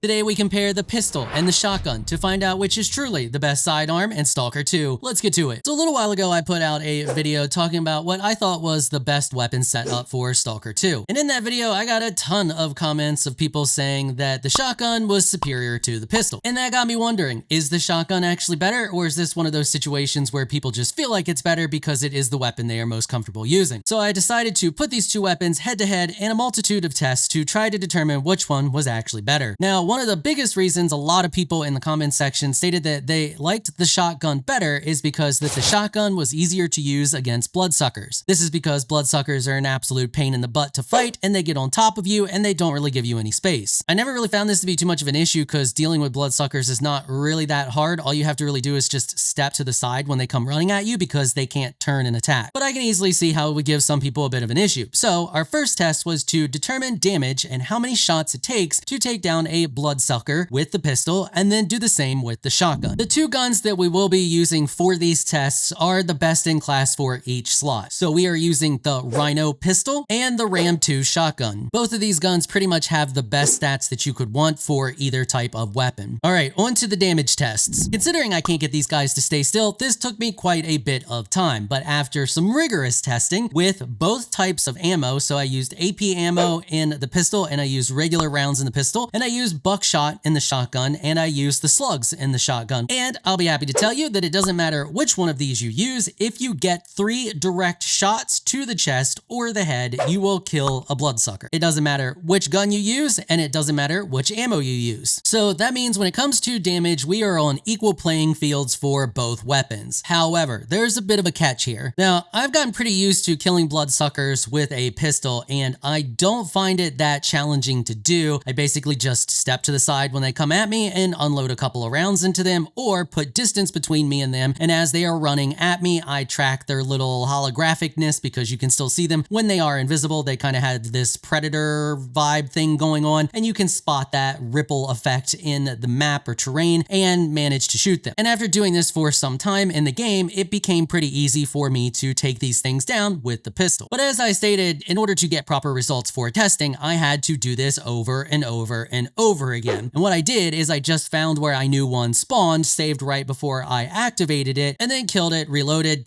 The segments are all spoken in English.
Today we compare the pistol and the shotgun to find out which is truly the best sidearm in Stalker 2. Let's get to it. So a little while ago I put out a video talking about what I thought was the best weapon setup for Stalker 2. And in that video I got a ton of comments of people saying that the shotgun was superior to the pistol. And that got me wondering, is the shotgun actually better, or is this one of those situations where people just feel like it's better because it is the weapon they are most comfortable using? So I decided to put these two weapons head to head in a multitude of tests to try to determine which one was actually better. Now, one of the biggest reasons a lot of people in the comment section stated that they liked the shotgun better is because the shotgun was easier to use against bloodsuckers. This is because bloodsuckers are an absolute pain in the butt to fight, and they get on top of you and they don't really give you any space. I never really found this to be too much of an issue because dealing with bloodsuckers is not really that hard. All you have to really do is just step to the side when they come running at you because they can't turn and attack. But I can easily see how it would give some people a bit of an issue. So our first test was to determine damage and how many shots it takes to take down a bloodsucker with the pistol, and then do the same with the shotgun. The two guns that we will be using for these tests are the best in class for each slot. So we are using the Rhino pistol and the Ram 2 shotgun. Both of these guns pretty much have the best stats that you could want for either type of weapon. All right, on to the damage tests. Considering I can't get these guys to stay still, this took me quite a bit of time, but after some rigorous testing with both types of ammo, so I used AP ammo in the pistol and I used regular rounds in the pistol, and I used buckshot in the shotgun, and I use the slugs in the shotgun. And I'll be happy to tell you that it doesn't matter which one of these you use, if you get 3 direct shots to the chest or the head, you will kill a bloodsucker. It doesn't matter which gun you use, and it doesn't matter which ammo you use. So that means when it comes to damage, we are on equal playing fields for both weapons. However, there's a bit of a catch here. Now, I've gotten pretty used to killing bloodsuckers with a pistol, and I don't find it that challenging to do. I basically just step to the side when they come at me and unload a couple of rounds into them, or put distance between me and them, and as they are running at me, I track their little holographicness because you can still see them. When they are invisible, they kind of had this predator vibe thing going on, and you can spot that ripple effect in the map or terrain and manage to shoot them. And after doing this for some time in the game, it became pretty easy for me to take these things down with the pistol. But as I stated, in order to get proper results for testing, I had to do this over and over and over again. And what I did is I just found where I knew one spawned, saved right before I activated it, and then killed it, reloaded,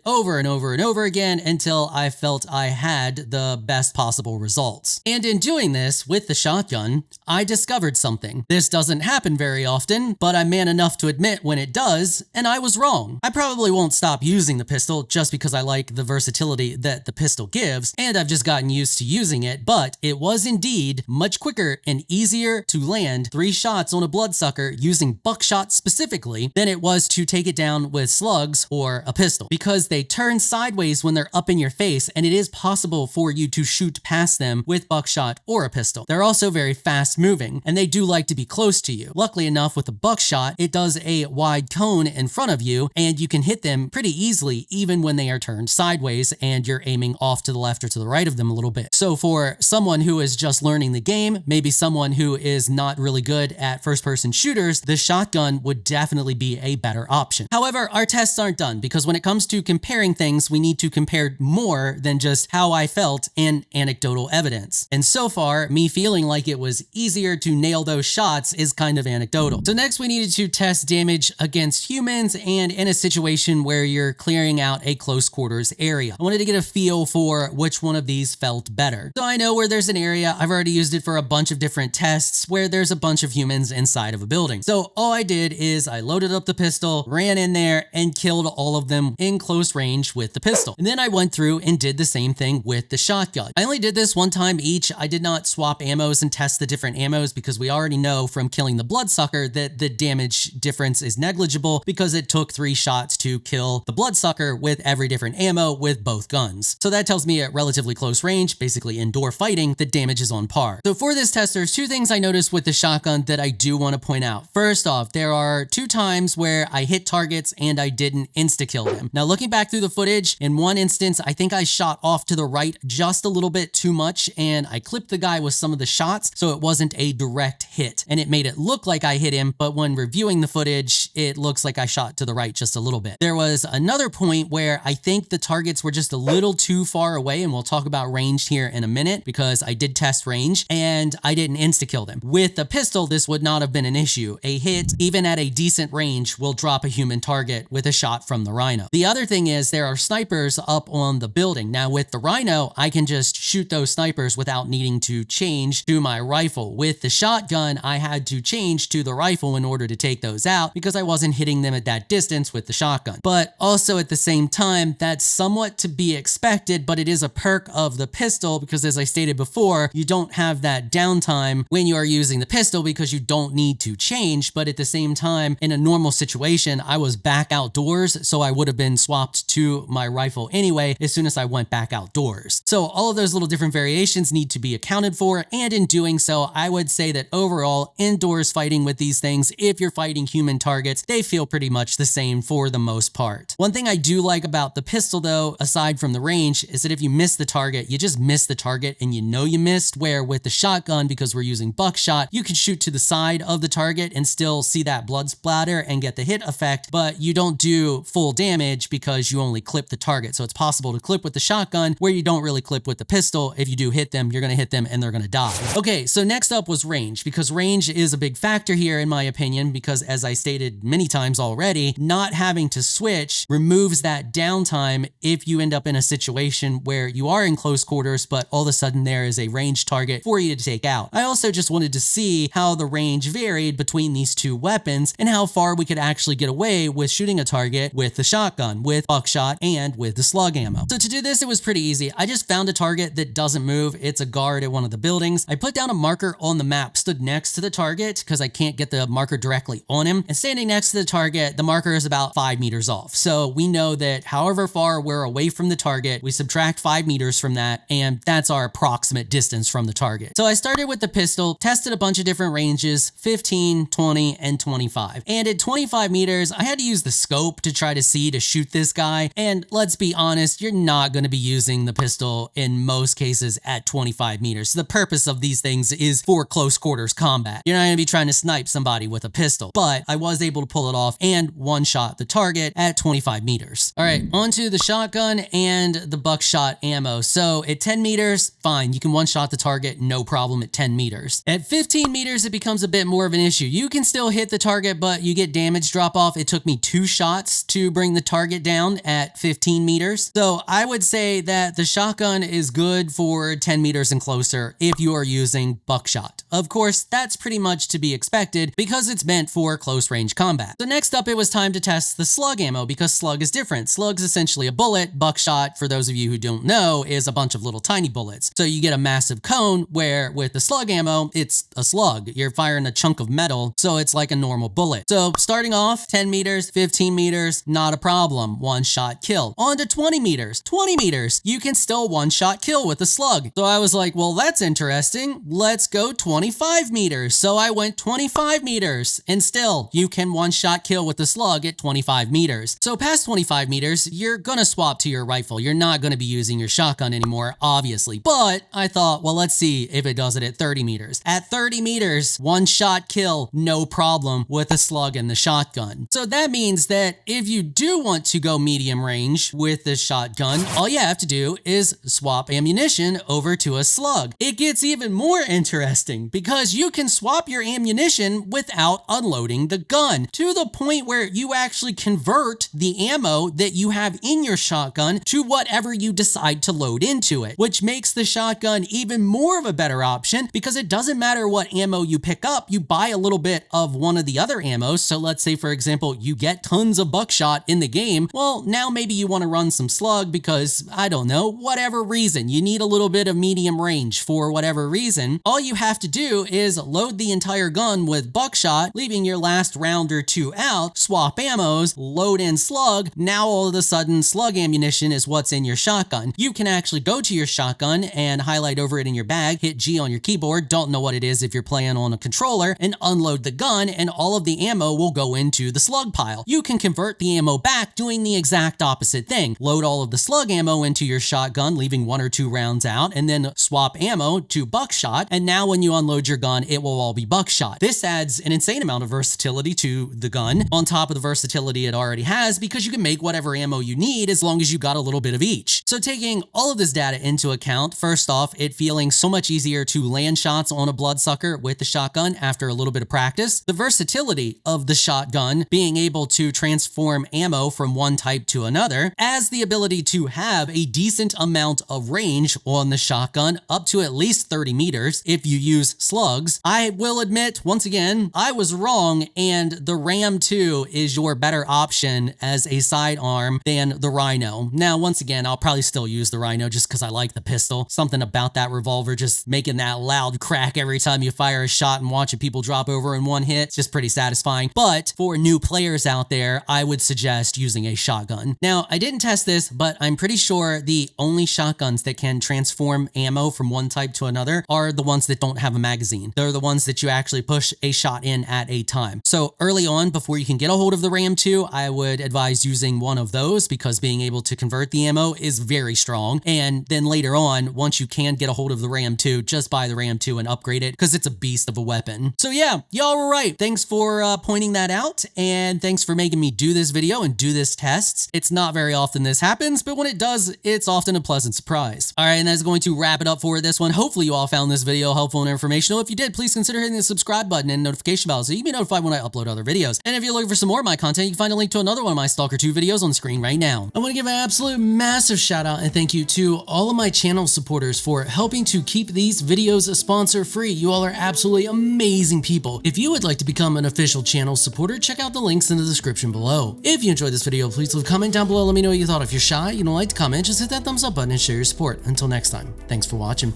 over and over and over again until I felt I had the best possible results. And in doing this with the shotgun, I discovered something. This doesn't happen very often, but I'm man enough to admit when it does, and I was wrong. I probably won't stop using the pistol just because I like the versatility that the pistol gives, and I've just gotten used to using it, but it was indeed much quicker and easier to land 3 shots on a bloodsucker using buckshot specifically than it was to take it down with slugs or a pistol, because they turn sideways when they're up in your face, and it is possible for you to shoot past them with buckshot or a pistol. They're also very fast moving, and they do like to be close to you. Luckily enough, with a buckshot, it does a wide cone in front of you, and you can hit them pretty easily even when they are turned sideways and you're aiming off to the left or to the right of them a little bit. So for someone who is just learning the game, maybe someone who is not really good at first-person shooters, the shotgun would definitely be a better option. However, our tests aren't done, because when it comes to comparing things, we need to compare more than just how I felt and anecdotal evidence. And so far, me feeling like it was easier to nail those shots is kind of anecdotal. So next we needed to test damage against humans and in a situation where you're clearing out a close quarters area. I wanted to get a feel for which one of these felt better. So I know where there's an area, I've already used it for a bunch of different tests where there's a bunch of humans inside of a building. So all I did is I loaded up the pistol, ran in there, and killed all of them in close range with the pistol. And then I went through and did the same thing with the shotgun. I only did this one time each. I did not swap ammos and test the different ammos because we already know from killing the bloodsucker that the damage difference is negligible because it took 3 shots to kill the bloodsucker with every different ammo with both guns. So that tells me at relatively close range, basically indoor fighting, the damage is on par. So for this test, there's 2 things I noticed with the shotgun that I do want to point out. First off, there are 2 times where I hit targets and I didn't insta-kill them. Now looking back through the footage, in one instance, I think I shot off to the right just a little bit too much and I clipped the guy with some of the shots, so it wasn't a direct hit. And it made it look like I hit him, but when reviewing the footage, it looks like I shot to the right just a little bit. There was another point where I think the targets were just a little too far away, and we'll talk about range here in a minute because I did test range, and I didn't to kill them. With the pistol, this would not have been an issue. A hit, even at a decent range, will drop a human target with a shot from the Rhino. The other thing is there are snipers up on the building. Now with the Rhino, I can just shoot those snipers without needing to change to my rifle. With the shotgun, I had to change to the rifle in order to take those out because I wasn't hitting them at that distance with the shotgun. But also at the same time, that's somewhat to be expected, but it is a perk of the pistol because as I stated before, you don't have that downtime when you are using the pistol because you don't need to change. But at the same time, in a normal situation, I was back outdoors, so I would have been swapped to my rifle anyway as soon as I went back outdoors. So all of those little different variations need to be accounted for, and in doing so, I would say that overall, indoors fighting with these things, if you're fighting human targets, they feel pretty much the same for the most part. One thing I do like about the pistol though, aside from the range, is that if you miss the target, you just miss the target and you know you missed, where with the shotgun, because we're using buckshot, you can shoot to the side of the target and still see that blood splatter and get the hit effect, but you don't do full damage because you only clip the target. So it's possible to clip with the shotgun where you don't really clip with the pistol. If you do hit them, you're going to hit them and they're going to die. Okay, so next up was range, because range is a big factor here in my opinion, because as I stated many times already, not having to switch removes that downtime if you end up in a situation where you are in close quarters, but all of a sudden there is a range target for you to take out. I also just wanted to see how the range varied between these two weapons and how far we could actually get away with shooting a target with the shotgun, with buckshot, and with the slug ammo. So to do this, it was pretty easy. I just found a target that doesn't move. It's a guard at one of the buildings. I put down a marker on the map, stood next to the target because I can't get the marker directly on him, and standing next to the target, the marker is about 5 meters off. So we know that however far we're away from the target, we subtract 5 meters from that, and that's our approximate distance from the target. So I started with the pistol, tested a bunch of different ranges, 15, 20, and 25. And at 25 meters, I had to use the scope to try to see to shoot this guy. And let's be honest, you're not going to be using the pistol in most cases at 25 meters. The purpose of these things is for close quarters combat. You're not going to be trying to snipe somebody with a pistol, but I was able to pull it off and one-shot the target at 25 meters. All right, onto the shotgun and the buckshot ammo. So at 10 meters, fine, you can one-shot the target, no problem at 10 meters. At 15 meters, it becomes a bit more of an issue. You can still hit the target, but you get damage drop off. It took me 2 shots to bring the target down at 15 meters. So I would say that the shotgun is good for 10 meters and closer if you are using buckshot. Of course, that's pretty much to be expected because it's meant for close range combat. So next up, it was time to test the slug ammo because slug is different. Slug's essentially a bullet. Buckshot, for those of you who don't know, is a bunch of little tiny bullets. So you get a massive cone where with the slug ammo, it's a slug. You're firing a chunk of metal, so it's like a normal bullet. So starting off 10 meters, 15 meters, not a problem. One shot kill. On to 20 meters. 20 meters, you can still one shot kill with a slug. So I was like, well, that's interesting. Let's go 25 meters. So I went 25 meters and still you can one shot kill with the slug at 25 meters. So past 25 meters, you're gonna swap to your rifle. You're not gonna be using your shotgun anymore, obviously. But I thought, well, let's see if it does it at 30 meters. At 30 meters, one shot kill, no problem with the slug and the shotgun. So that means that if you do want to go medium range with the shotgun, all you have to do is swap ammunition over to a slug. It gets even more interesting because you can swap your ammunition without unloading the gun to the point where you actually convert the ammo that you have in your shotgun to whatever you decide to load into it, which makes the shotgun even more of a better option because it doesn't matter what ammo you pick up, you buy a little bit of one of the other ammos. So let's say, for example, you get tons of buckshot in the game. Well, now maybe you want to run some slug because, I don't know, whatever reason, you need a little bit of medium range for whatever reason. All you have to do is load the entire gun with buckshot, leaving your last round or two out, swap ammos, load in slug. Now all of a sudden, slug ammunition is what's in your shotgun. You can actually go to your shotgun and highlight over it in your bag, hit G on your keyboard, don't know what it is if you're playing on a controller, and unload the gun, and all of the ammo will go into the slug pile. You can convert the ammo back doing the exact opposite thing. Load all of the slug ammo into your shotgun, leaving 1 or 2 rounds out, and then swap ammo to buckshot, and now when you unload your gun, it will all be buckshot. This adds an insane amount of versatility to the gun, on top of the versatility it already has, because you can make whatever ammo you need as long as you got a little bit of each. So taking all of this data into account, first off, it feeling so much easier to land shots shots on a bloodsucker with the shotgun after a little bit of practice. The versatility of the shotgun, being able to transform ammo from one type to another, as the ability to have a decent amount of range on the shotgun, up to at least 30 meters if you use slugs. I will admit, once again, I was wrong, and the Ram 2 is your better option as a sidearm than the Rhino. Now, once again, I'll probably still use the Rhino just because I like the pistol. Something about that revolver just making that loud crack every time you fire a shot and watching people drop over in one hit. It's just pretty satisfying. But for new players out there, I would suggest using a shotgun. Now, I didn't test this, but I'm pretty sure the only shotguns that can transform ammo from one type to another are the ones that don't have a magazine. They're the ones that you actually push a shot in at a time. So early on, before you can get a hold of the Ram 2, I would advise using one of those because being able to convert the ammo is very strong. And then later on, once you can get a hold of the Ram 2, just buy the Ram 2 and upgrade it because it's a beast of a weapon. So yeah, y'all were right. Thanks for pointing that out, and thanks for making me do this video and do this tests. It's not very often this happens, but when it does, it's often a pleasant surprise. All right, and that's going to wrap it up for this one. Hopefully you all found this video helpful and informational. If you did, please consider hitting the subscribe button and notification bell so you can be notified when I upload other videos. And if you're looking for some more of my content, you can find a link to another one of my Stalker 2 videos on the screen right now. I want to give an absolute massive shout out and thank you to all of my channel supporters for helping to keep these videos sponsor free. You all are absolutely amazing people. If you would like to become an official channel supporter, check out the links in the description below. If you enjoyed this video, please leave a comment down below. Let me know what you thought. If you're shy, you don't like to comment, just hit that thumbs up button and share your support. Until next time, thanks for watching.